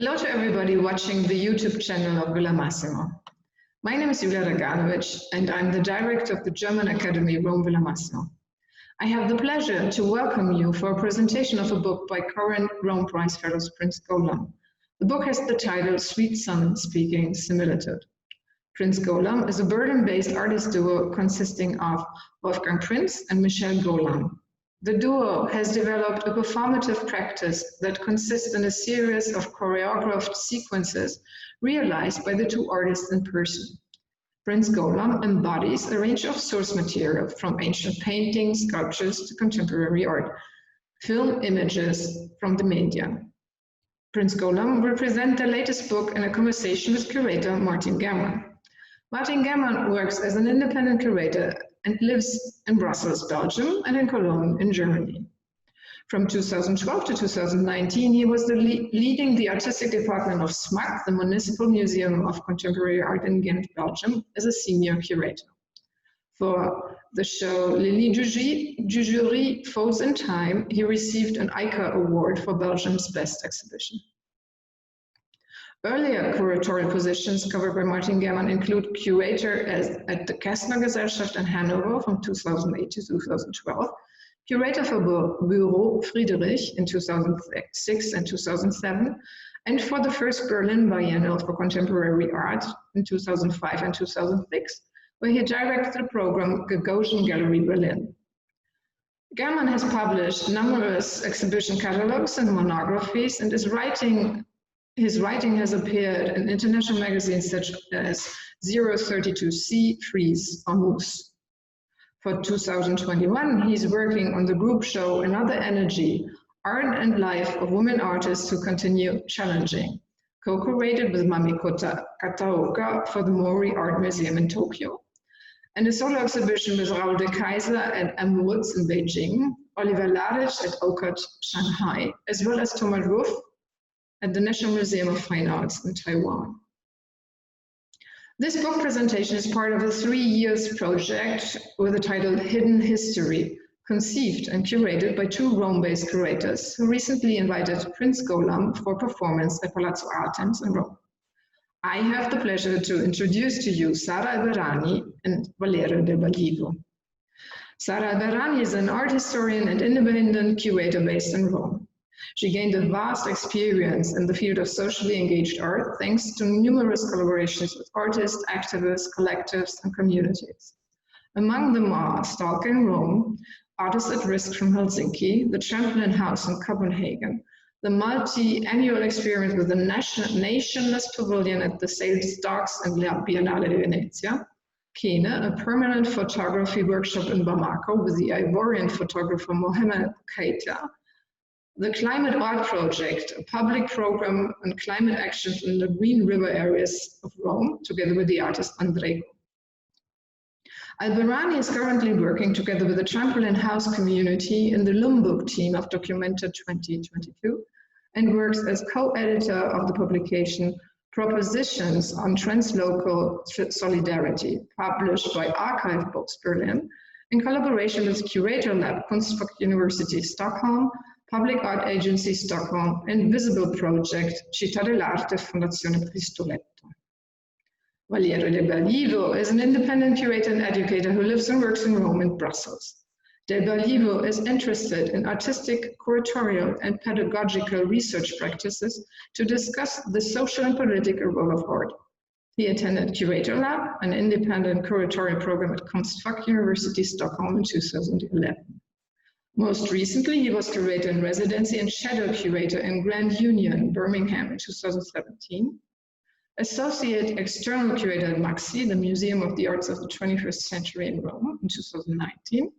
Hello to everybody watching the YouTube channel of Gholam-Sweet. My name is Julia Draganovic and I'm the director of the German Academy Rome Gholam-Sweet. I have the pleasure to welcome you for a presentation of a book by current Rome Prize Fellows Prinz Gholam. The book has the title Sweet Son Speaking Similitude. Prinz Gholam is a Berlin-based artist duo consisting of Wolfgang Prinz and Michel Gholam. The duo has developed a performative practice that consists in a series of choreographed sequences realized by the two artists in person. Prinz Gholam embodies a range of source material from ancient paintings, sculptures to contemporary art, film images from the media. Prinz Gholam will present their latest book in a conversation with curator Martin Germann. Martin Germann works as an independent curator and lives in Brussels, Belgium, and in Cologne, in Germany. From 2012 to 2019, he was leading the artistic department of SMAC, the Municipal Museum of Contemporary Art in Ghent, Belgium, as a senior curator. For the show Lily du Jury Folds in Time, he received an ICA award for Belgium's best exhibition. Earlier curatorial positions covered by Martin Germann include curator at the Kästner Gesellschaft in Hanover from 2008 to 2012, curator for Bureau Friedrich in 2006 and 2007, and for the first Berlin Biennial for Contemporary Art in 2005 and 2006, where he directed the program Gagosian Gallery Berlin. Germann has published numerous exhibition catalogs and monographies, and his writing has appeared in international magazines such as 032C, Frieze, or Moose. For 2021, he's working on the group show Another Energy, Art and Life of Women Artists Who Continue Challenging, co-curated with Mamiko Kataoka for the Mori Art Museum in Tokyo, and a solo exhibition with Raoul de Kaiser at M. Woods in Beijing, Oliver Ladic at OCAD Shanghai, as well as Thomas Ruff at the National Museum of Fine Arts in Taiwan. This book presentation is part of a 3-year project with the title Hidden History, conceived and curated by two Rome-based curators who recently invited Prinz Gholam for performance at Palazzo Artemis in Rome. I have the pleasure to introduce to you Sara Alberani and Valerio Del Ballivo. Sara Alberani is an art historian and independent curator based in Rome. She gained a vast experience in the field of socially engaged art thanks to numerous collaborations with artists, activists, collectives, and communities. Among them are Stalker in Rome, Artists at Risk from Helsinki, the Trampoline House in Copenhagen, the multi-annual experience with the Nationless Pavilion at the Sales Docks and La Biennale di Venezia, Kene, a permanent photography workshop in Bamako with the Ivorian photographer Mohamed Keita, the Climate Art Project, a public program on climate actions in the Green River areas of Rome, together with the artist Andrego. Alberani is currently working together with the Trampoline House community in the Lombok team of Documenta 2022 and works as co-editor of the publication Propositions on Translocal Solidarity, published by Archive Books Berlin, in collaboration with Curator Lab Kunstfakt University Stockholm, Public Art Agency Stockholm, and Visible Project Città dell'Arte Fondazione Pistoletto. Valerio Del Ballivo is an independent curator and educator who lives and works in Rome and Brussels. Del Ballivo is interested in artistic, curatorial, and pedagogical research practices to discuss the social and political role of art. He attended Curator Lab, an independent curatorial program at Kunstfakt University Stockholm in 2011. Most recently, he was curator in residency and shadow curator in Grand Union, Birmingham in 2017, associate external curator at MAXI, the Museum of the Arts of the 21st Century in Rome in 2019,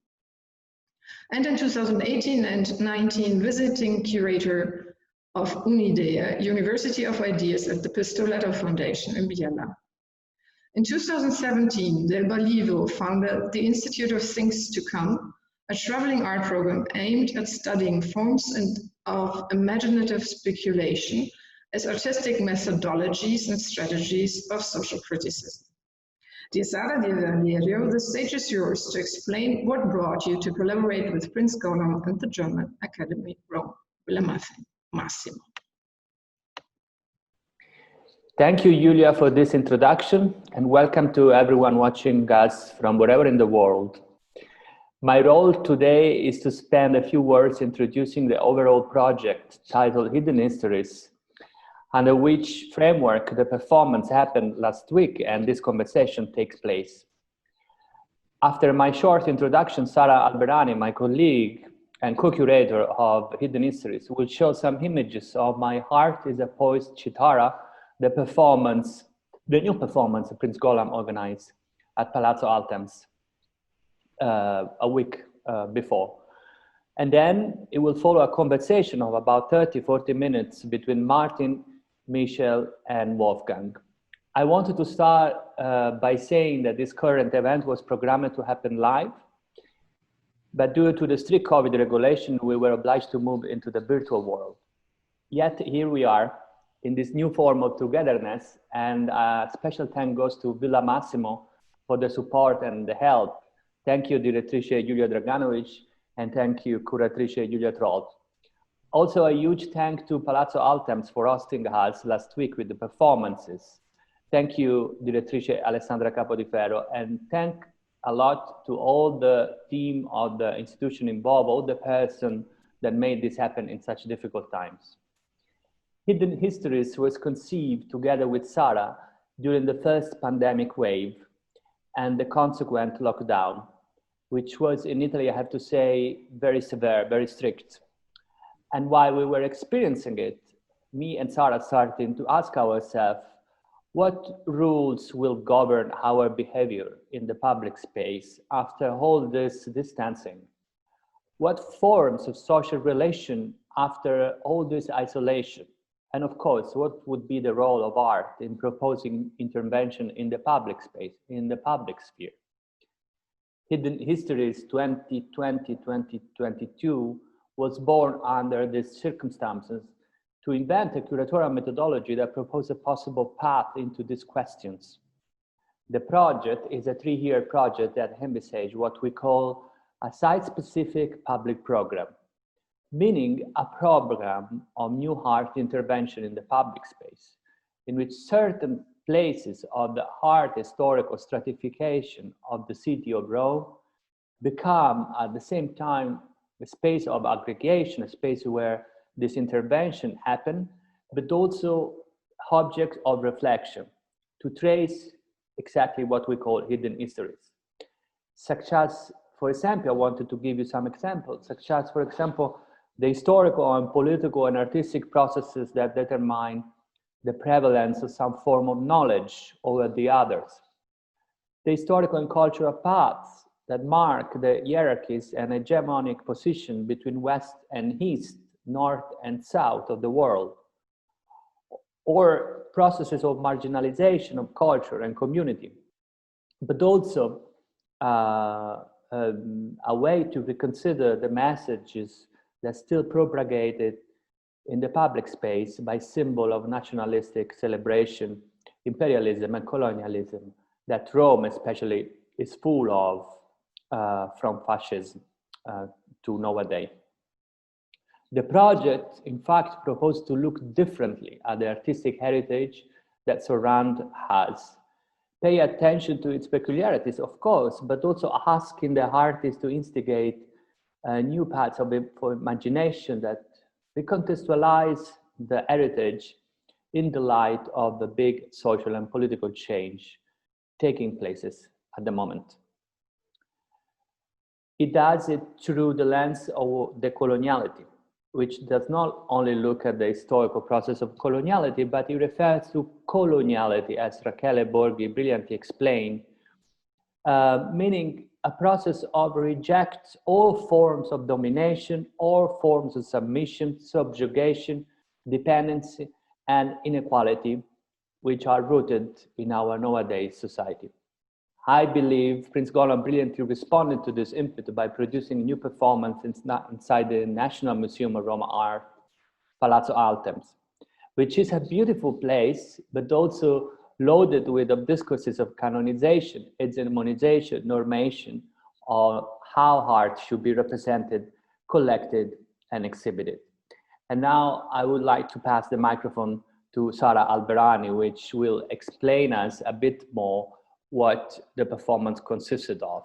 and in 2018 and 19, visiting curator of Unidea, University of Ideas at the Pistoletto Foundation in Biella. In 2017, Del Ballivo founded the Institute of Things to Come, a traveling art program aimed at studying forms of imaginative speculation as artistic methodologies and strategies of social criticism. Dear Sara, dear Valerio, the stage is yours to explain what brought you to collaborate with Prinz Gholam and the German Academy Rome Gholam-Sweet. Thank you, Julia, for this introduction, and welcome to everyone watching us from wherever in the world. My role today is to spend a few words introducing the overall project titled Hidden Histories, under which framework the performance happened last week and this conversation takes place. After my short introduction, Sara Alberani, my colleague and co-curator of Hidden Histories, will show some images of My Heart is a Poised Chitara, the new performance Prinz Gholam organized at Palazzo Altemps a week before. And then it will follow a conversation of about 30-40 minutes between Martin, Michel, and Wolfgang. I wanted to start by saying that this current event was programmed to happen live, but due to the strict COVID regulation, we were obliged to move into the virtual world. Yet here we are in this new form of togetherness, and a special thank goes to Villa Massimo for the support and the help. Thank you, Direttrice Julia Draganovic, and thank you, Curatrice Julia Troll. Also, a huge thank to Palazzo Altemps for hosting us last week with the performances. Thank you, Direttrice Alessandra Capodiferro, and thank a lot to all the team of the institution involved, all the person that made this happen in such difficult times. Hidden Histories was conceived together with Sara during the first pandemic wave and the consequent lockdown, which was in Italy, I have to say, very severe, very strict. And while we were experiencing it, me and Sara started to ask ourselves, what rules will govern our behavior in the public space after all this distancing? What forms of social relation after all this isolation? And of course, what would be the role of art in proposing intervention in the public space, in the public sphere? Hidden Histories 2020-2022 was born under these circumstances to invent a curatorial methodology that proposed a possible path into these questions. The project is a 3-year project that envisages what we call a site-specific public program, meaning a program of new art intervention in the public space, in which certain places of the art historical stratification of the city of Rome become at the same time a space of aggregation, a space where this intervention happened, but also objects of reflection to trace exactly what we call hidden histories. Such as, for example, I wanted to give you some examples, such as, for example, the historical and political and artistic processes that determine the prevalence of some form of knowledge over the others. The historical and cultural paths that mark the hierarchies and hegemonic position between West and East, North and South of the world, or processes of marginalization of culture and community, but also a way to reconsider the messages that still propagated in the public space by symbol of nationalistic celebration, imperialism and colonialism that Rome especially is full of from fascism to nowadays. The project, in fact, proposed to look differently at the artistic heritage that surround us, pay attention to its peculiarities, of course, but also asking the artists to instigate new paths for imagination that recontextualize the heritage in the light of the big social and political change taking places at the moment. It does it through the lens of decoloniality, which does not only look at the historical process of coloniality, but it refers to coloniality, as Rachele Borghi brilliantly explained, meaning a process of reject all forms of domination, all forms of submission, subjugation, dependency, and inequality, which are rooted in our nowadays society. I believe Prinz Gholam brilliantly responded to this input by producing a new performance inside the National Museum of Roma Art, Palazzo Altemps, which is a beautiful place, but also loaded with discourses of canonization, hegemonization, normation, of how art should be represented, collected, and exhibited. And now I would like to pass the microphone to Sara Alberani, which will explain us a bit more what the performance consisted of.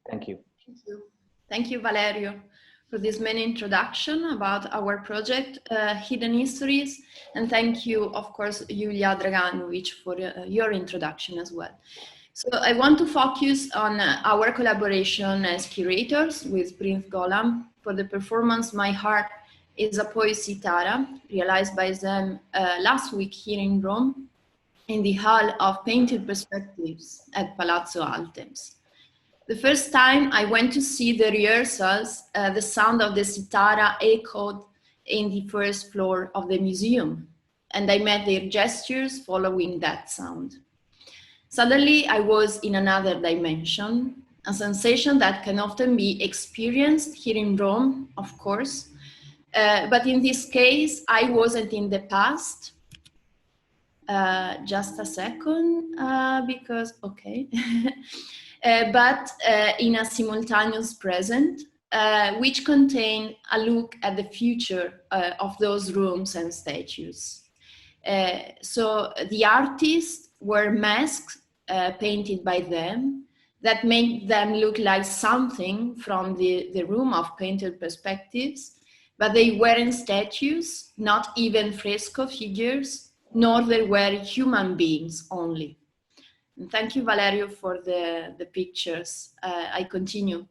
Thank you. Thank you. Thank you, Valerio, for this many introduction about our project, Hidden Histories. And thank you, of course, Julia Draganovic, for your introduction as well. So I want to focus on our collaboration as curators with Prinz Gholam for the performance My Heart is a Poesy Tara, realized by them last week here in Rome, in the Hall of Painted Perspectives at Palazzo Altemps. The first time I went to see the rehearsals, the sound of the sitara echoed in the first floor of the museum, and I met their gestures following that sound. Suddenly, I was in another dimension, a sensation that can often be experienced here in Rome, of course, but in this case, I wasn't in the past. Just a second, because, okay. But in a simultaneous present, which contained a look at the future of those rooms and statues. So the artists were masks painted by them that made them look like something from the room of painted perspectives, but they weren't statues, not even fresco figures, nor they were human beings only. And thank you, Valerio, for the pictures. I continue.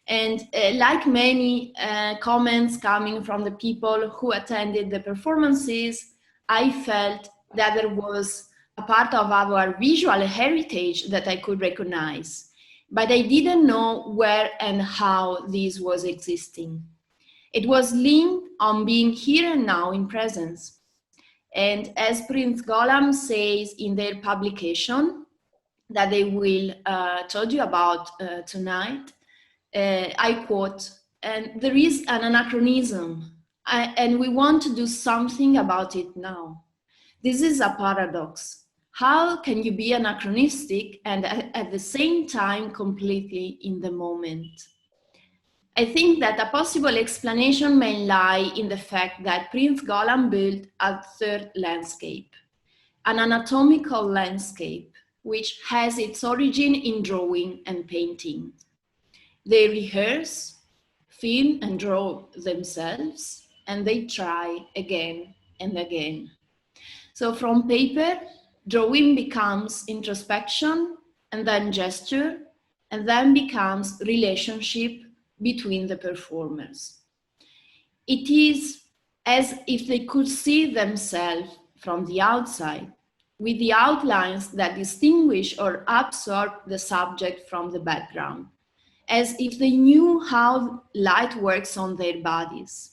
And like many comments coming from the people who attended the performances, I felt that there was a part of our visual heritage that I could recognize, but I didn't know where and how this was existing. It was linked on being here and now in presence. And as Prinz Gholam says in their publication that they will told you about tonight, I quote, and there is an anachronism and we want to do something about it now. This is a paradox. How can you be anachronistic and at the same time completely in the moment? I think that a possible explanation may lie in the fact that Prinz Gholam built a third landscape, an anatomical landscape, which has its origin in drawing and painting. They rehearse, film and draw themselves, and they try again and again. So from paper, drawing becomes introspection, and then gesture, and then becomes relationship between the performers. It is as if they could see themselves from the outside, with the outlines that distinguish or absorb the subject from the background, as if they knew how light works on their bodies.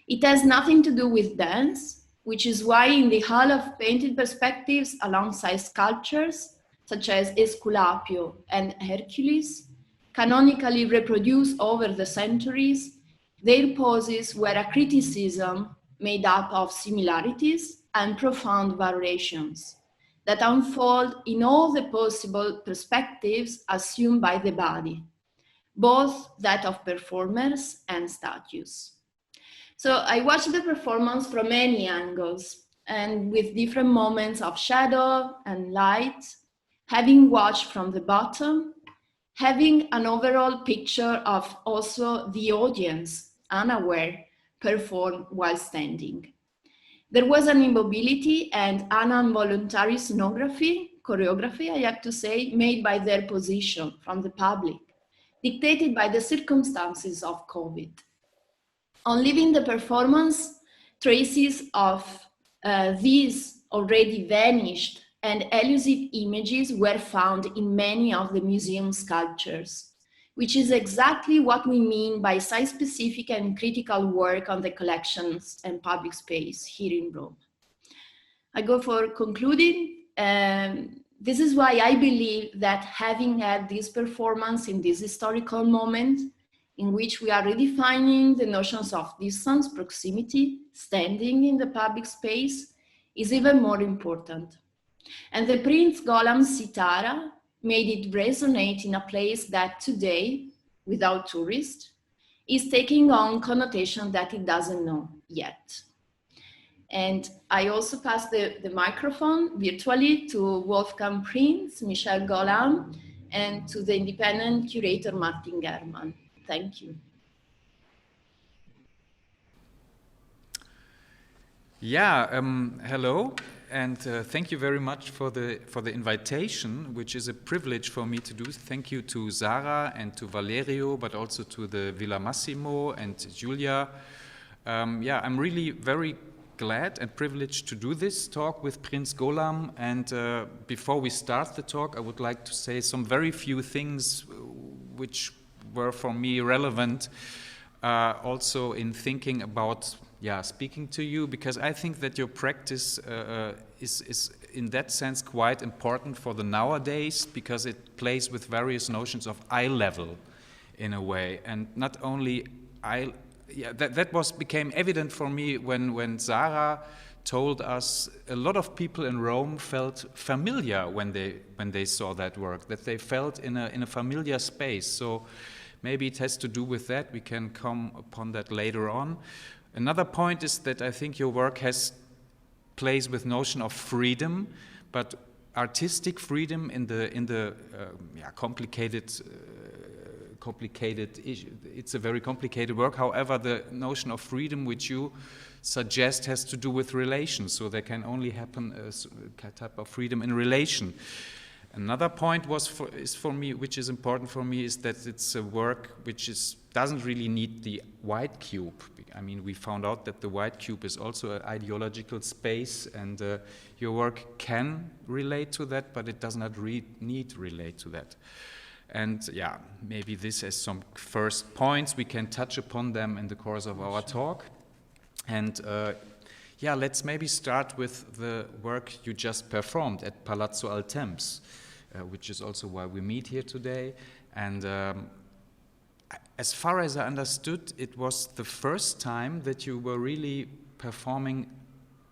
It has nothing to do with dance, which is why in the Hall of Painted Perspectives, alongside sculptures such as Esculapio and Hercules, canonically reproduced over the centuries, their poses were a criticism made up of similarities and profound variations that unfold in all the possible perspectives assumed by the body, both that of performers and statues. So I watched the performance from many angles and with different moments of shadow and light, having watched from the bottom, having an overall picture of also the audience, unaware, perform while standing. There was an immobility and an involuntary choreography, I have to say, made by their position from the public, dictated by the circumstances of COVID. On leaving the performance, traces of these already vanished and elusive images were found in many of the museum sculptures, which is exactly what we mean by site-specific and critical work on the collections and public space here in Rome. I go for concluding. This is why I believe that having had this performance in this historical moment in which we are redefining the notions of distance, proximity, standing in the public space is even more important. And the Prinz Gholam Sitara made it resonate in a place that today, without tourists, is taking on connotation that it doesn't know yet. And I also pass the microphone virtually to Wolfgang Prinz, Michel Gholam, and to the independent curator Martin Germann. Thank you. Yeah, hello, and thank you very much for the invitation, which is a privilege for me to do. Thank you to Sara and to Valerio, but also to the Villa Massimo and Giulia. Yeah, I'm really very glad and privileged to do this talk with Prinz Gholam. And before we start the talk, I would like to say some very few things which were for me relevant also in thinking about speaking to you, because I think that your practice is in that sense quite important for the nowadays, because it plays with various notions of eye level in a way, and not only eye. Yeah, that became evident for me when Sara told us a lot of people in Rome felt familiar when they saw that work, that they felt in a familiar space. So maybe it has to do with that. We can come upon that later on. Another point is that I think your work plays with notion of freedom, but artistic freedom in the complicated issue. It's a very complicated work. However, the notion of freedom which you suggest has to do with relations, so there can only happen a type of freedom in relation. Another point is for me, which is important for me, is that it's a work which doesn't really need the white cube. I mean, we found out that the white cube is also an ideological space, and your work can relate to that, but it does not need to relate to that. And yeah, maybe this as some first points, we can touch upon them in the course of our talk. And let's maybe start with the work you just performed at Palazzo Altemps, which is also why we meet here today. And as far as I understood, it was the first time that you were really performing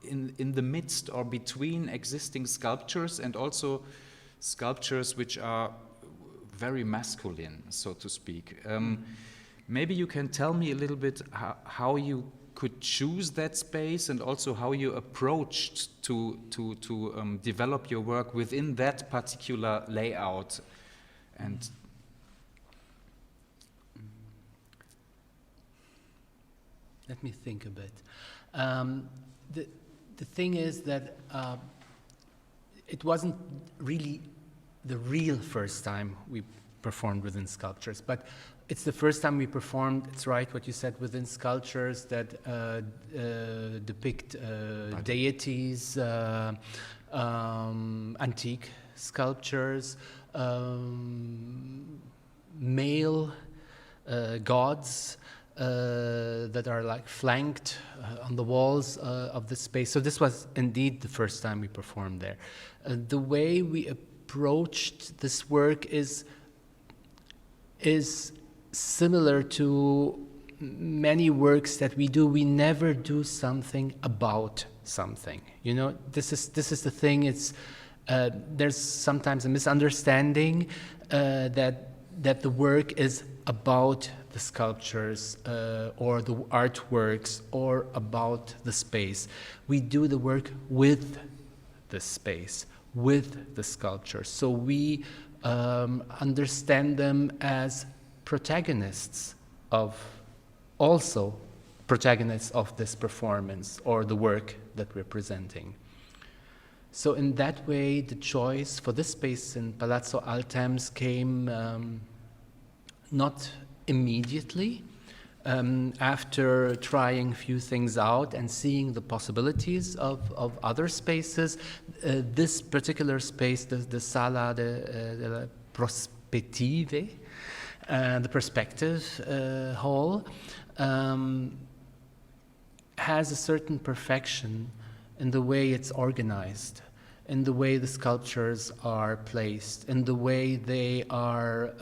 in the midst or between existing sculptures, and also sculptures which are very masculine, so to speak. Maybe you can tell me a little bit how you could choose that space, and also how you approached to develop your work within that particular layout. And let me think a bit. The thing is that it wasn't really the real first time we performed within sculptures, but it's the first time we performed, it's right what you said, within sculptures that depict deities, antique sculptures, male gods that are like flanked on the walls of the space. So this was indeed the first time we performed there. The way we approached this work is similar to many works that we do. We never do something about something. You know, this is the thing. It's there's sometimes a misunderstanding that the work is about the sculptures or the artworks or about the space. We do the work with the space, with the sculptures. So we understand them as protagonists of this performance or the work that we're presenting. So in that way, the choice for this space in Palazzo Altemps came not immediately. After trying a few things out and seeing the possibilities of other spaces, this particular space, the Sala delle Prospettive, the Perspective Hall, has a certain perfection in the way it's organized, in the way the sculptures are placed, in the way they are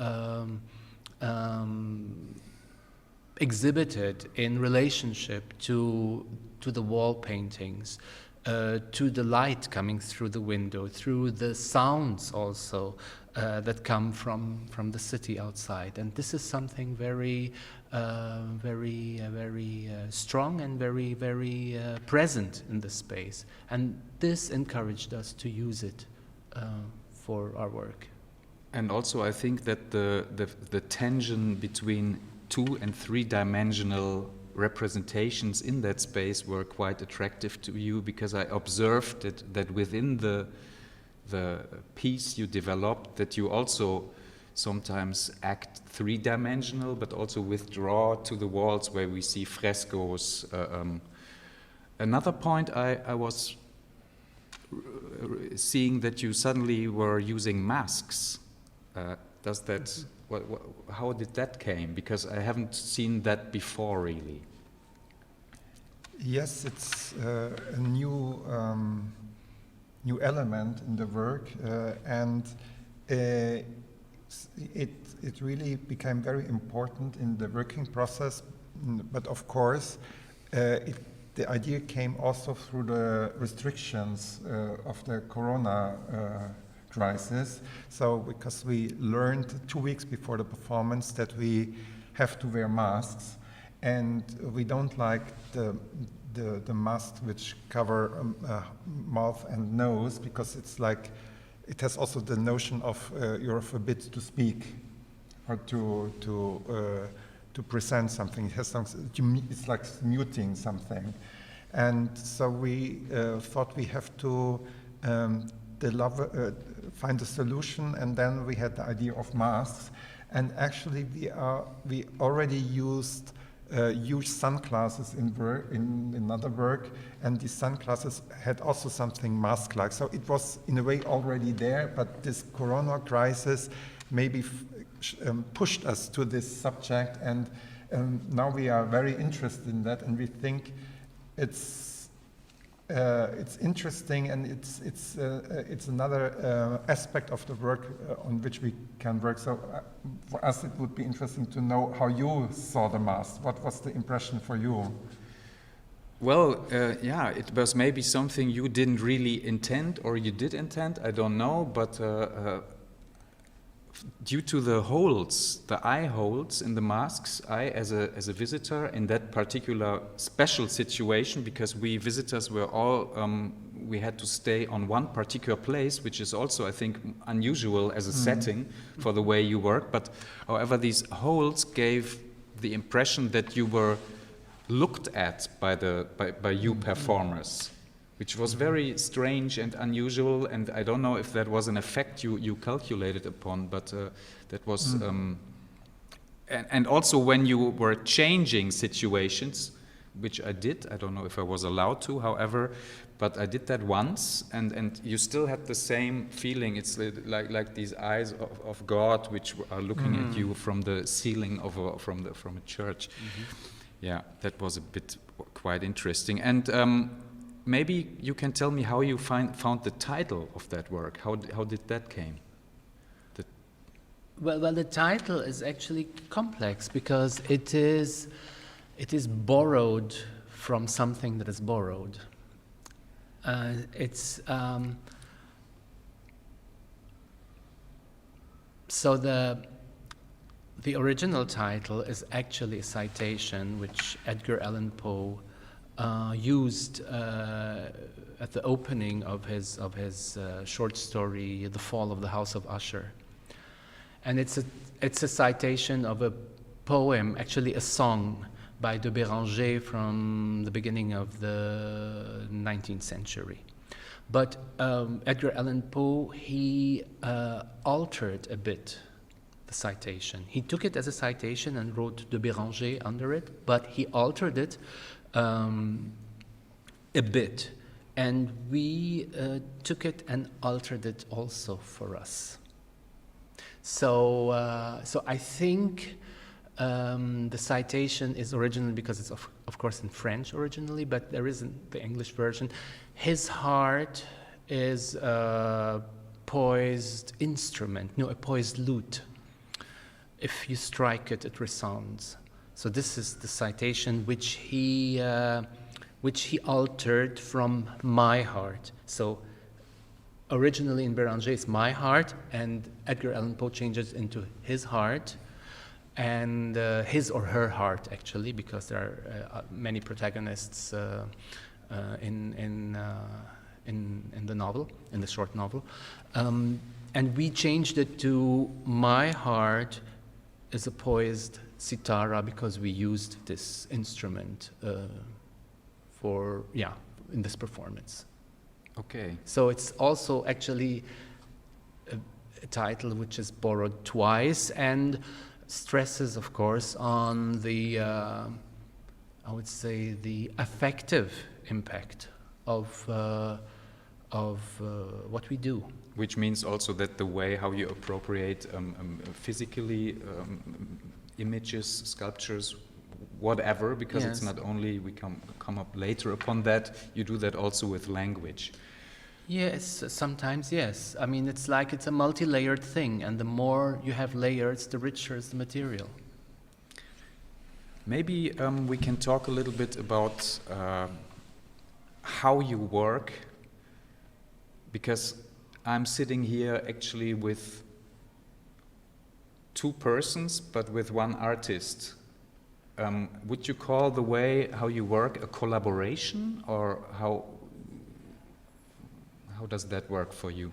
exhibited in relationship to the wall paintings. to the light coming through the window, through the sounds also that come from the city outside. And this is something very, very strong and very, very present in the space. And this encouraged us to use it for our work. And also, I think that the tension between 2- and 3-dimensional representations in that space were quite attractive to you, because I observed that within the piece you developed, that you also sometimes act 3-dimensional, but also withdraw to the walls where we see frescoes. Another point I was seeing that you suddenly were using masks. Does that? How did that came? Because I haven't seen that before, really. Yes, it's a new element in the work, and it really became very important in the working process. But of course, the idea came also through the restrictions of the Corona crisis. So because we learned 2 weeks before the performance that we have to wear masks, and we don't like the masks which cover mouth and nose, because it's like it has also the notion of you're forbid to speak or to present something. It has something, it's like muting something. And so we thought we have to find a solution, and then we had the idea of masks. And actually we already used huge sunglasses in another work, and these sunglasses had also something mask-like. So it was in a way already there, but this Corona crisis maybe pushed us to this subject, and now we are very interested in that, and we think it's interesting, and it's another aspect of the work on which we can work. So for us, it would be interesting to know how you saw the mask. What was the impression for you? Well, yeah, it was maybe something you didn't really intend, or you did intend, I don't know, but due to the holes, the eye holes in the masks, I, as a visitor in that particular special situation, because we visitors were all, we had to stay on one particular place, which is also, I think, unusual as a setting for the way you work. But however, these holes gave the impression that you were looked at by you performers, which was very strange and unusual, and I don't know if that was an effect you calculated upon, but that was... And also when you were changing situations, which I did, I don't know if I was allowed to, however, but I did that once, and you still had the same feeling. It's like these eyes of God, which are looking at you from the ceiling from a church. Yeah, that was a bit quite interesting. And maybe you can tell me how you found the title of that work. How did that came? Well, the title is actually complex, because it is borrowed from something that is borrowed. So the original title is actually a citation which Edgar Allan Poe used at the opening of his short story, The Fall of the House of Usher. And it's a citation of a poem, actually a song by de Béranger from the beginning of the 19th century. But Edgar Allan Poe, he altered a bit the citation. He took it as a citation and wrote de Béranger under it, but he altered it a bit, and we took it and altered it also for us. So I think the citation is original because it's of course in French originally, but there isn't the English version. His heart is a poised instrument, a poised lute. If you strike it, it resounds. So this is the citation which he which he altered from my heart. So originally in Béranger it's my heart, and Edgar Allan Poe changes into his heart, and his or her heart actually, because there are many protagonists in the novel, in the short novel, and we changed it to my heart is a poised sitara, because we used this instrument in this performance. Okay. So it's also actually a title which is borrowed twice and stresses, of course, on the, I would say, the affective impact of what we do. Which means also that the way how you appropriate physically images, sculptures, whatever, because Yes. it's not only, we come up later upon that, you do that also with language. Yes, sometimes yes. I mean, it's like it's a multi-layered thing, and the more you have layers, the richer is the material. Maybe we can talk a little bit about how you work, because I'm sitting here actually with two persons, but with one artist. Would you call the way how you work a collaboration, or how does that work for you?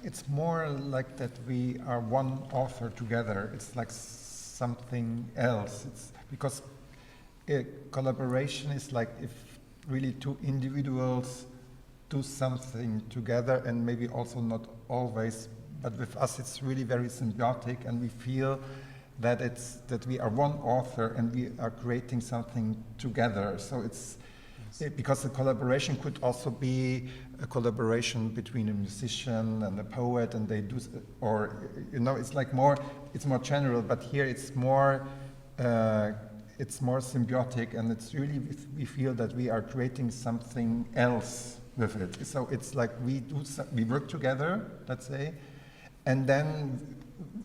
It's more like that we are one author together. It's like something else. It's because a collaboration is like if really two individuals do something together, and maybe also not always, but with us it's really very symbiotic, and we feel that we are one author and we are creating something together. So it's because the collaboration could also be a collaboration between a musician and a poet, and they do, or it's like it's more general. But here it's more symbiotic, and it's really we feel that we are creating something else with it. So it's like we work together, let's say, and then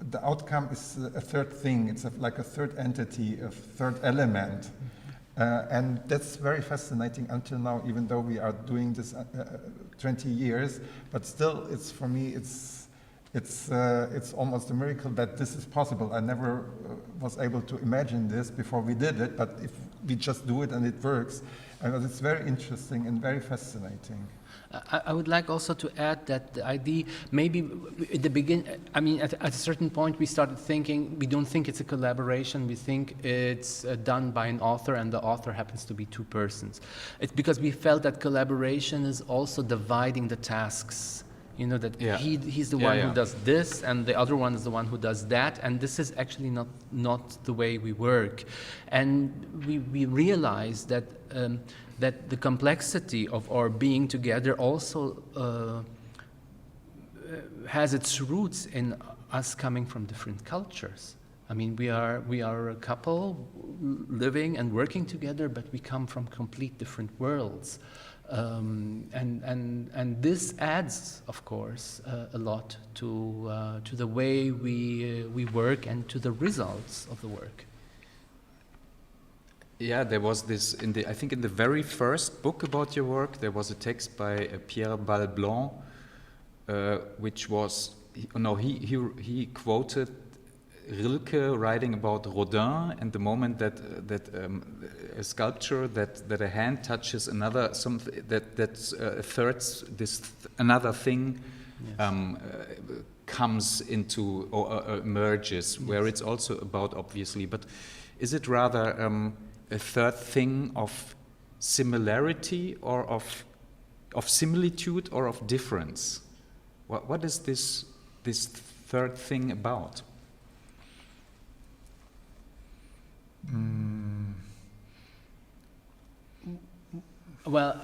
the outcome is a third thing. It's like a third entity, a third element. And that's very fascinating until now, even though we are doing this 20 years, but still it's, for me, it's almost a miracle that this is possible. I never was able to imagine this before we did it, but if we just do it and it works, and it's very interesting and very fascinating. I would like also to add that the idea, maybe at the beginning, I mean, at a certain point we started thinking, we don't think it's a collaboration, we think it's done by an author, and the author happens to be two persons. It's because we felt that collaboration is also dividing the tasks. That he's the one who does this, and the other one is the one who does that, and this is actually not the way we work. And we realized that that the complexity of our being together also has its roots in us coming from different cultures. I mean, we are a couple living and working together, but we come from complete different worlds. And this adds, of course, a lot to the way we work and to the results of the work. Yeah, there was this I think in the very first book about your work, there was a text by Pierre Balblanc, which was he quoted Rilke writing about Rodin, and the moment that a sculpture that a hand touches another something another thing comes into or emerges, where it's also about, obviously, but is it rather a third thing of similarity or of similitude or of difference? What is this third thing about? Well,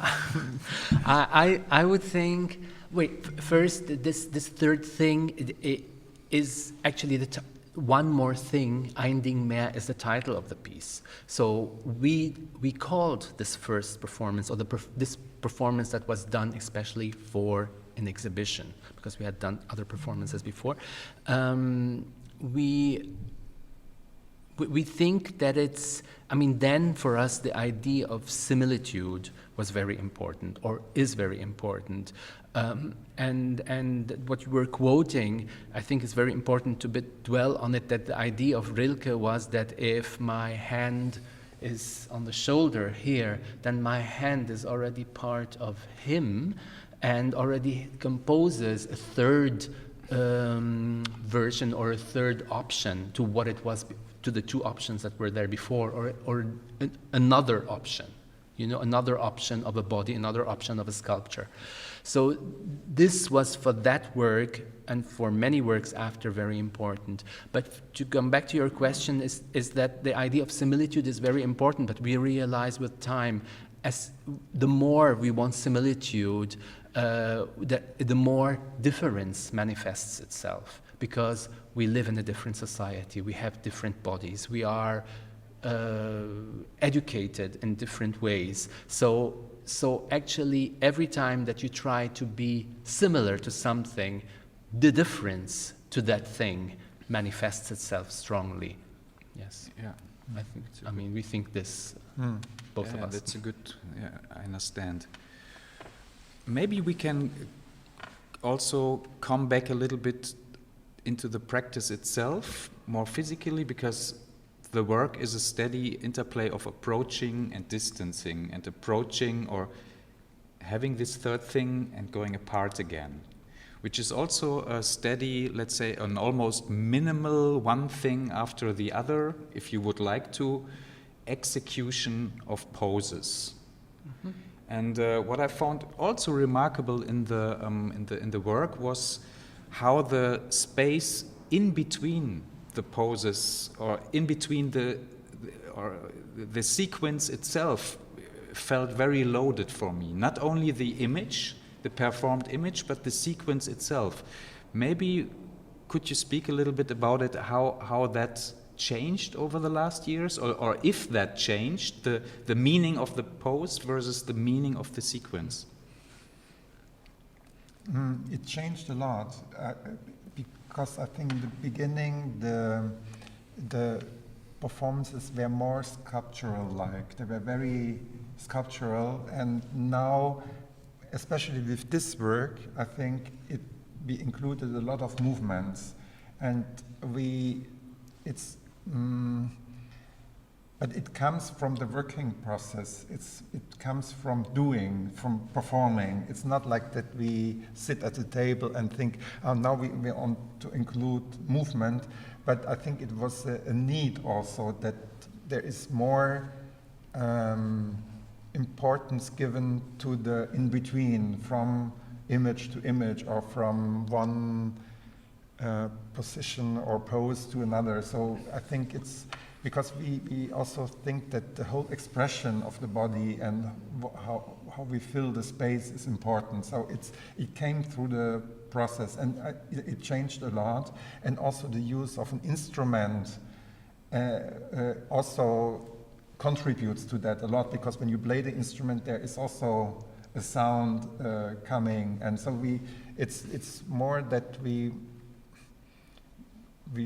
I would think. Wait, first, this third thing is actually one more thing. Ein Ding mehr is the title of the piece. So we called this first performance, or this performance that was done especially for an exhibition, because we had done other performances before. we think that it's, I mean, then for us the idea of similitude was very important, or is very important. And what you were quoting, I think is very important to dwell on it, that the idea of Rilke was that if my hand is on the shoulder here, then my hand is already part of him and already composes a third version or a third option to what it was, to the two options that were there before, or another option, you know, another option of a body, another option of a sculpture. So this was for that work and for many works after very important. But to come back to your question is that the idea of similitude is very important, but we realize with time, as the more we want similitude, the more difference manifests itself, because we live in a different society, we have different bodies, we are educated in different ways. So actually, every time that you try to be similar to something, the difference to that thing manifests itself strongly. Yes. Yeah. I think. I mean, we think this, both of us. That's a good. Yeah, I understand. Maybe we can also come back a little bit into the practice itself, more physically, because the work is a steady interplay of approaching and distancing, and approaching or having this third thing and going apart again, which is also a steady, let's say, an almost minimal one thing after the other, if you would like to, execution of poses. Mm-hmm. And what I found also remarkable in the work was how the space in between the poses, or in between the sequence itself, felt very loaded for me. Not only the image, the performed image, but the sequence itself. Maybe could you speak a little bit about it, how that changed over the last years, or if that changed, the meaning of the pose versus the meaning of the sequence? It changed a lot. Because I think in the beginning the performances were more sculptural-like. They were very sculptural, and now, especially with this work, I think we included a lot of movements, and but it comes from the working process. It comes from doing, from performing. It's not like that we sit at the table and think, oh, now we want to include movement. But I think it was a need also that there is more importance given to the in-between, from image to image, or from one position or pose to another. So I think it's because we also think that the whole expression of the body and how we fill the space is important. So it came through the process, and it changed a lot. And also the use of an instrument also contributes to that a lot, because when you play the instrument, there is also a sound coming, and so it's more that we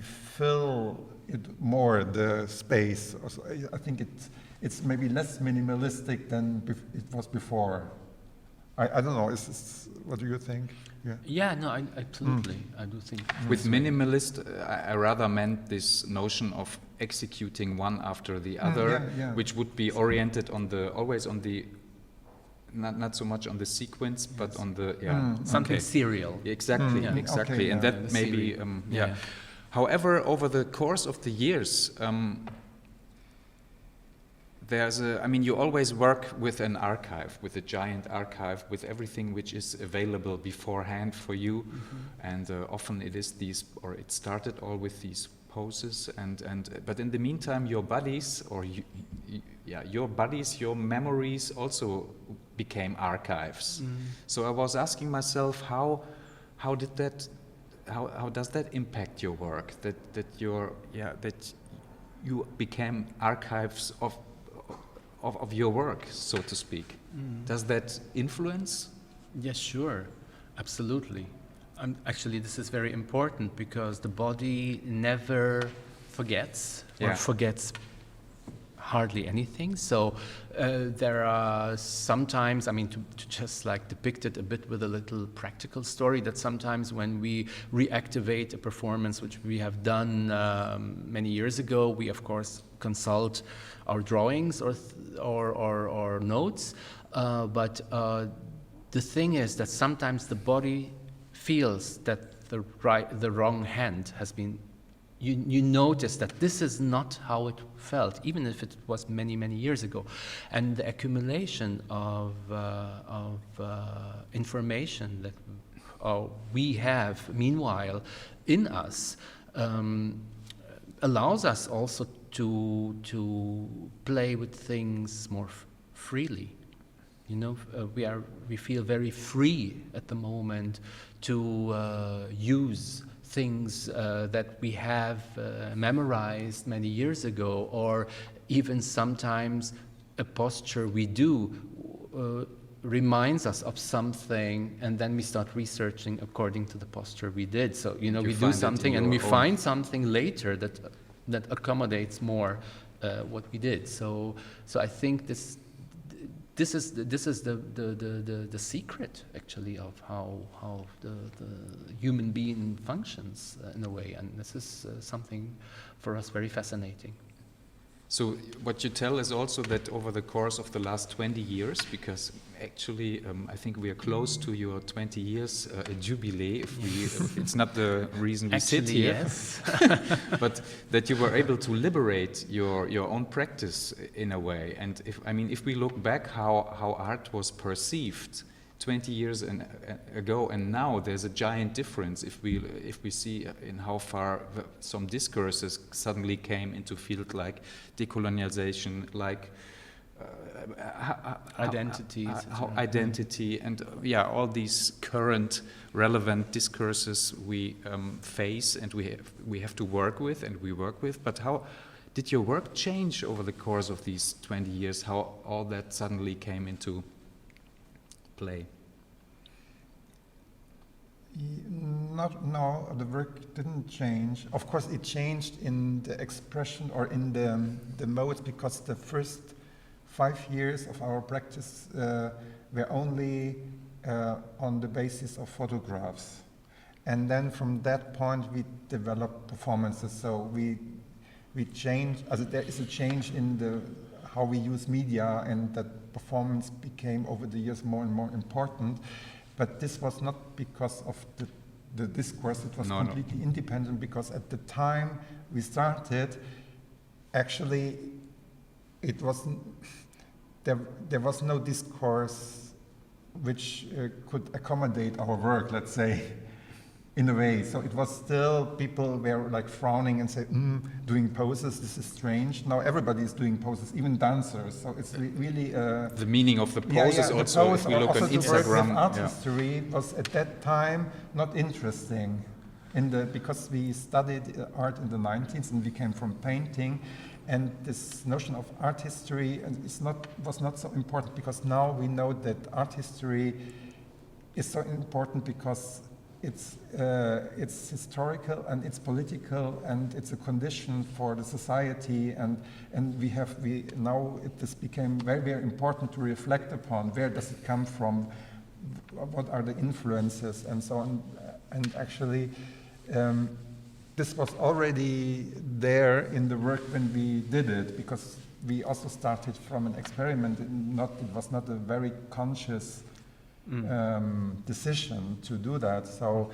fill it more, the space. I think it's maybe less minimalistic than it was before. I don't know. What do you think? Yeah, no, I absolutely. I do think. With minimalist, I rather meant this notion of executing one after the other, which would be oriented on always on the. Not so much on the sequence, but on the something serial. Exactly, exactly, okay, and that maybe However, over the course of the years, you always work with an archive, with a giant archive, with everything which is available beforehand for you, and often it started all with these poses, but in the meantime, your bodies, your memories also became archives. So I was asking myself, how does that impact your work? That you became archives of your work, so to speak. Does that influence? Yes, sure, absolutely. Actually, this is very important, because the body never forgets Yeah. or forgets hardly anything. So there are sometimes, I mean, to just like depict it a bit with a little practical story, that sometimes when we reactivate a performance which we have done many years ago, we of course consult our drawings or notes. But the thing is that sometimes the body feels that the wrong hand has been. You notice that this is not how it felt, even if it was many, many years ago. And the accumulation of information that we have, meanwhile, in us, allows us also to play with things more freely. You know, we feel very free at the moment to use things that we have memorized many years ago, or even sometimes a posture we do reminds us of something, and then we start researching according to the posture we did. So, you know, we do something and we find something later that accommodates more what we did. So I think this is the secret, actually, of how the human being functions in a way, and this is something for us very fascinating. So what you tell is also that over the course of the last 20 years, because actually I think we are close to your 20 years jubilee, if it's not the reason we actually, sit here, yes. but that you were able to liberate your own practice in a way. And if we look back how art was perceived 20 years ago and now, there's a giant difference if we see in how far some discourses suddenly came into field, like decolonialization, like identity, and all these current relevant discourses we face and we have to work with and we work with. But how did your work change over the course of these 20 years? How all that suddenly came into play? No, the work didn't change. Of course, it changed in the expression or in the modes, because the first 5 years of our practice were only on the basis of photographs. And then from that point, we developed performances. So we changed, there is a change in how we use media, and that performance became over the years more and more important. But this was not because of the discourse, it was completely independent, because at the time we started, actually it wasn't, there was no discourse which could accommodate our work, let's say, in a way. So it was still, people were like frowning and say, doing poses, this is strange. Now everybody is doing poses, even dancers. So it's really the meaning of the poses also. If we look on Instagram, art history was at that time not interesting, because we studied art in the 19th and we came from painting, and this notion of art history was not so important, because now we know that art history is so important because it's historical and it's political and it's a condition for the society, and this became very, very important to reflect upon. Where does it come from? What are the influences and so on? And actually, this was already there in the work when we did it, because we also started from an experiment. It was not a very conscious decision to do that. So,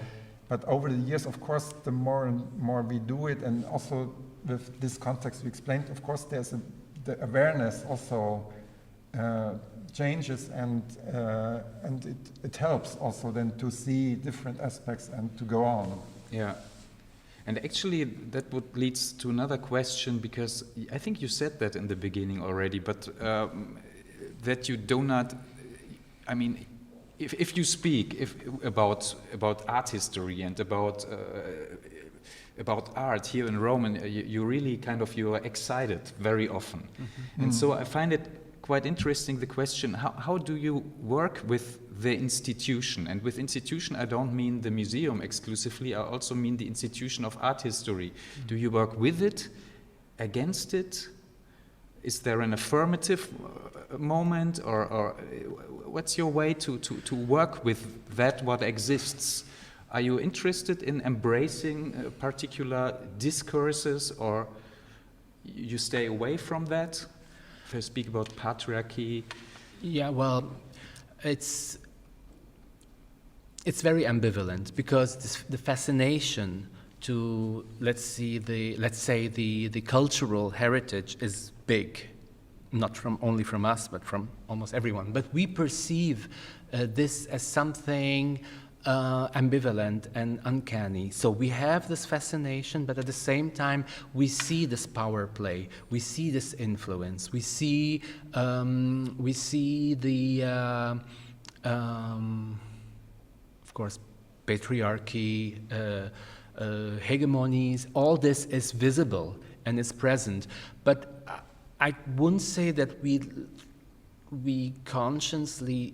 but over the years, of course, the more and more we do it, and also with this context we explained, of course, the awareness also changes, and it helps also then to see different aspects and to go on. Yeah. And actually, that would lead to another question, because I think you said that in the beginning already, but that you do not, if you speak about art history and about art here in Rome, and you really you are excited very often. Mm-hmm. And so I find it quite interesting the question, how do you work with the institution? And with institution, I don't mean the museum exclusively, I also mean the institution of art history. Do you work with it, against it? Is there an affirmative moment, or what's your way to work with that, what exists? Are you interested in embracing particular discourses, or you stay away from that? If I speak about patriarchy. Yeah, well, it's very ambivalent, because the fascination to, let's say the cultural heritage is big, not only from us, but from almost everyone. But we perceive this as something ambivalent and uncanny. So we have this fascination, but at the same time, we see this power play, we see this influence, we see the, of course, patriarchy, hegemonies. All this is visible and is present. But I wouldn't say that we consciously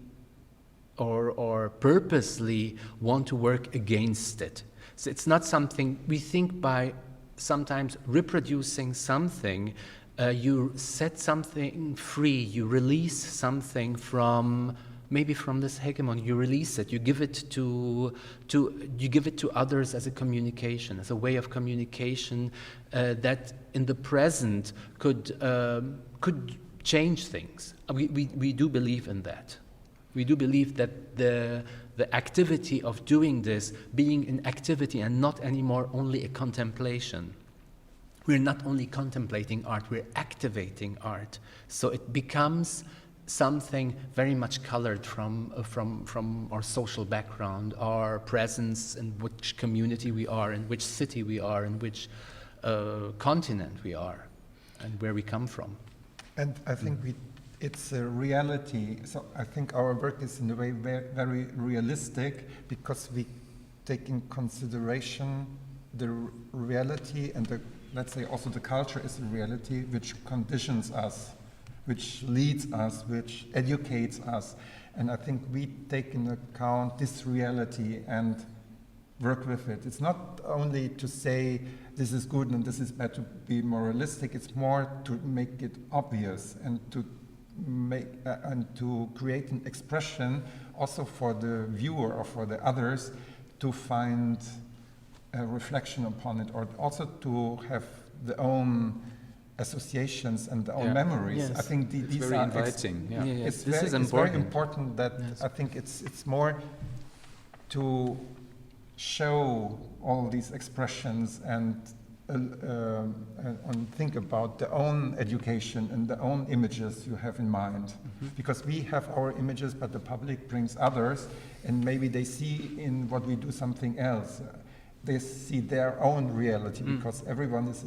or purposely want to work against it. So it's not something we think by sometimes reproducing something, you set something free, you release something from maybe from this hegemony, you release it, you give it to others as a communication, as a way of communication that in the present could change things. We do believe in that. We do believe that the activity of doing this, being an activity and not anymore only a contemplation. We're not only contemplating art, we're activating art. So it becomes something very much colored from our social background, our presence, in which community we are, in which city we are, in which continent we are, and where we come from. And I think it's a reality. So I think our work is in a way very realistic, because we take in consideration the reality and let's say also the culture is a reality which conditions us, which leads us, which educates us. And I think we take into account this reality and work with it. It's not only to say this is good and this is bad, to be moralistic. It's more to make it obvious and to create an expression also for the viewer or for the others to find a reflection upon it, or also to have their own associations and their own memories. Yes. I think it's these very are inviting. It's this is very important that yes. I think it's more to show all these expressions and think about their own education and their own images you have in mind. Mm-hmm. Because we have our images, but the public brings others, and maybe they see in what we do something else. They see their own reality, because everyone is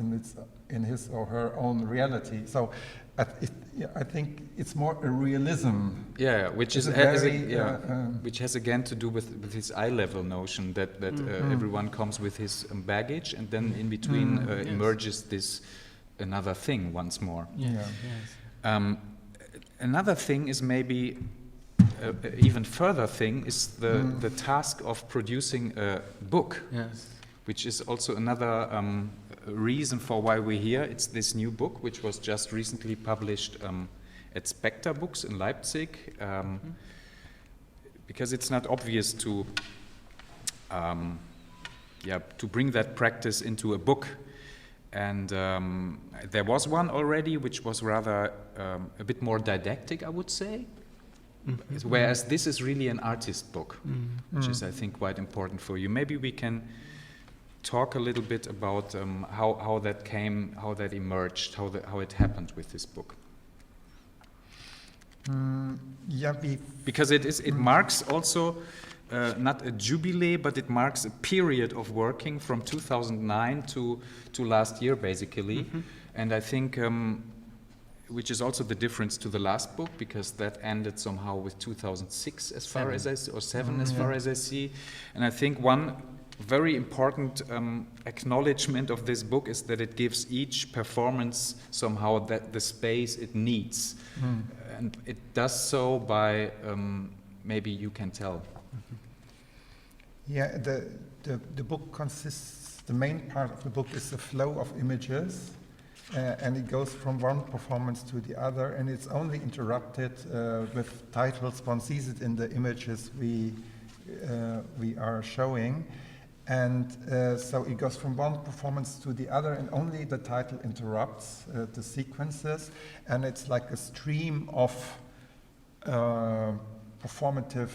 in his or her own reality. So I think it's more a realism. Yeah, which is which has again to do with this eye level notion that everyone comes with his baggage, and then in between emerges this another thing once more. Yeah. Yes. Another thing is maybe even further thing is the task of producing a book, which is also another reason for why we're here. It's this new book, which was just recently published at Spectre Books in Leipzig, because it's not obvious to bring that practice into a book. And there was one already, which was rather a bit more didactic, I would say. Mm-hmm. Whereas this is really an artist book, which is, I think, quite important for you. Maybe we can talk a little bit about how that came, how that emerged, how it happened with this book. Because it marks also not a jubilee, but it marks a period of working from 2009 to last year, basically. Mm-hmm. And I think, which is also the difference to the last book, because that ended somehow with 2006, as far as I see, or 7, as far as I see. And I think one very important acknowledgement of this book is that it gives each performance somehow that the space it needs. and it does so by, maybe you can tell. Yeah, the book consists, the main part of the book is the flow of images, and it goes from one performance to the other, and it's only interrupted with titles. One sees it in the images we are showing, and so it goes from one performance to the other, and only the title interrupts the sequences, and it's like a stream of performative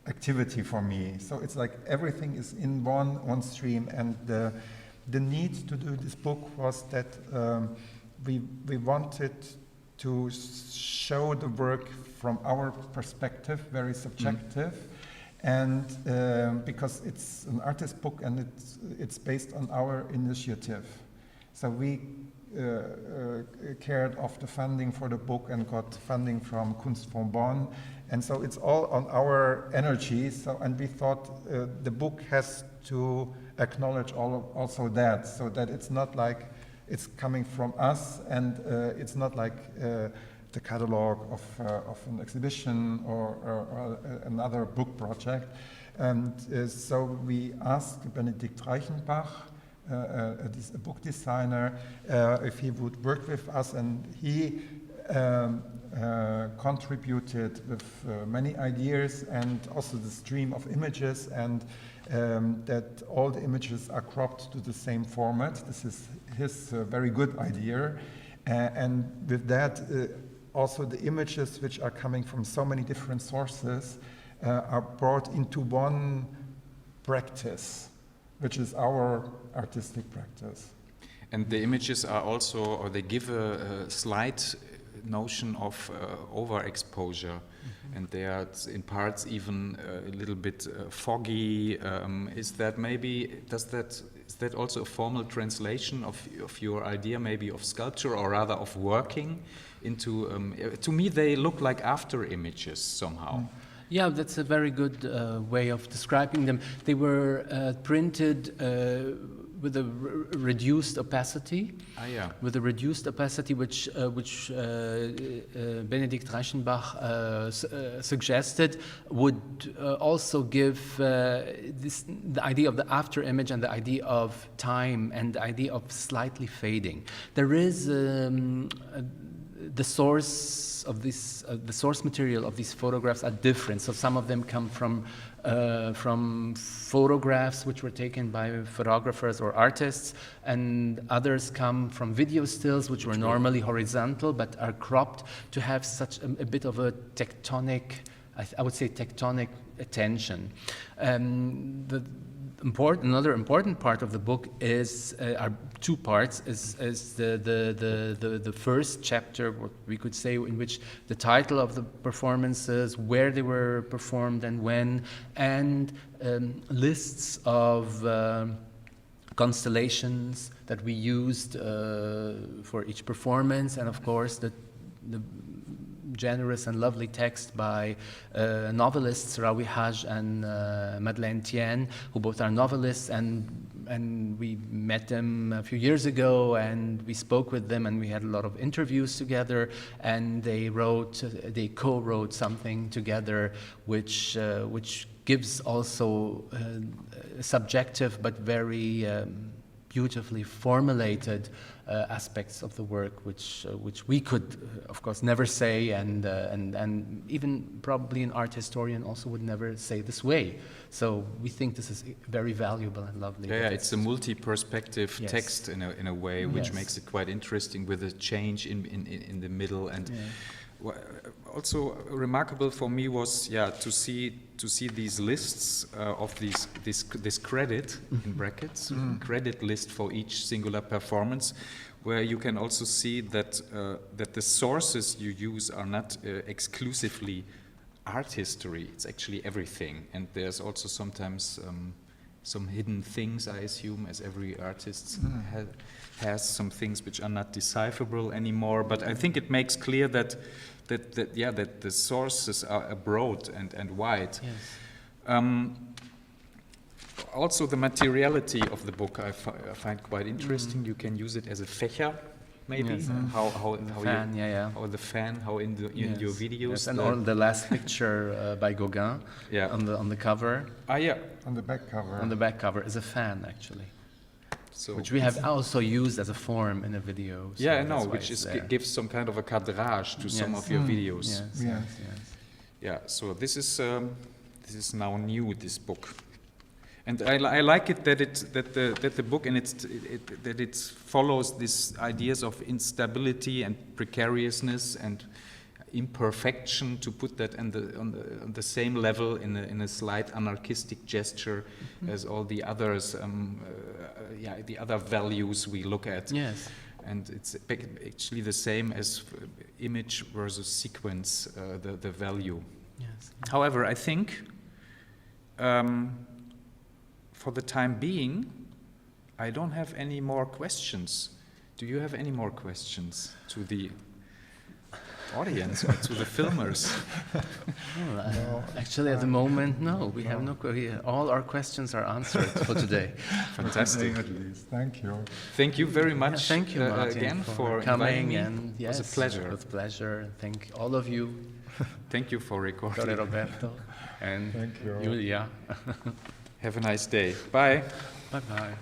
activity for me. So it's like everything is in one stream, and the need to do this book was that we wanted to show the work from our perspective, very subjective, and because it's an artist book and it's based on our initiative. So we cared of the funding for the book and got funding from Kunstfonds Bonn, and so it's all on our energy. So, and we thought the book has to acknowledge also that, so that it's not like it's coming from us, and it's not like the catalog of an exhibition or another book project. And so we asked Benedikt Reichenbach, a book designer, if he would work with us, and he contributed with many ideas and also the stream of images, and that all the images are cropped to the same format. This is his very good idea, and with that also the images, which are coming from so many different sources, are brought into one practice, which is our artistic practice. And the images are also, or they give a slight notion of overexposure, and they are in parts even a little bit foggy. Is that also a formal translation of your idea, maybe of sculpture, or rather of working into? To me, they look like after images somehow. Yeah, that's a very good way of describing them. They were printed with a reduced opacity. Yeah. With a reduced opacity, which Benedikt Reichenbach suggested would also give the idea of the after image and the idea of time and the idea of slightly fading. There is the source of this, the source material of these photographs are different. So some of them come from photographs which were taken by photographers or artists, and others come from video stills which were normally horizontal but are cropped to have such a bit of a tectonic, I would say tectonic attention. Another important part of the book is are two parts. Is the first chapter, what we could say, in which the title of the performances, where they were performed and when, and lists of constellations that we used for each performance, and of course the generous and lovely text by novelists Raoui Haj and Madeleine Tien, who both are novelists, and we met them a few years ago, and we spoke with them, and we had a lot of interviews together, and they co-wrote something together, which gives also subjective but very beautifully formulated aspects of the work, which we could, of course, never say, and even probably an art historian also would never say this way. So we think this is very valuable and lovely. Yeah, it's a multi-perspective Yes. text in a way, which Yes. makes it quite interesting, with a change in the middle. And also remarkable for me was to see these lists of this credit in brackets, credit list for each singular performance, where you can also see that that the sources you use are not exclusively art history. It's actually everything, and there's also sometimes some hidden things, I assume, as every artist has some things which are not decipherable anymore. But I think it makes clear that the sources are broad and wide. Yes. Also, the materiality of the book I find quite interesting. You can use it as a Fächer, maybe? Yes. How Fan, you, yeah. Or the fan, how in your videos. Yes, and on the last picture by Gauguin Yeah. on the cover. Yeah. On the back cover. On the back cover is a fan, actually. So which we have also used as a form in a video. So yeah, I know, that's why which it's is there. gives some kind of a cadrage to some Yes. of your videos. Yes, Yes. yes, yes. Yeah, so this is now new, this book, and I like it that the book and that it follows these ideas of instability and precariousness and imperfection, to put that on the same level in a slight anarchistic gesture as all the others, the other values we look at. Yes. And it's actually the same as image versus sequence, the value. Yes. However, I think for the time being, I don't have any more questions. Do you have any more questions to the audience or to the filmers? No, actually, at the moment, no. We have no. All our questions are answered for today. Fantastic. At least. Thank you. Thank you very much. Thank you, Martin, again for coming. inviting me. And yes, it was a pleasure. With pleasure. Thank all of you. Thank you for recording. Dr. Roberto and Thank you. Julia. Have a nice day. Bye. Bye bye.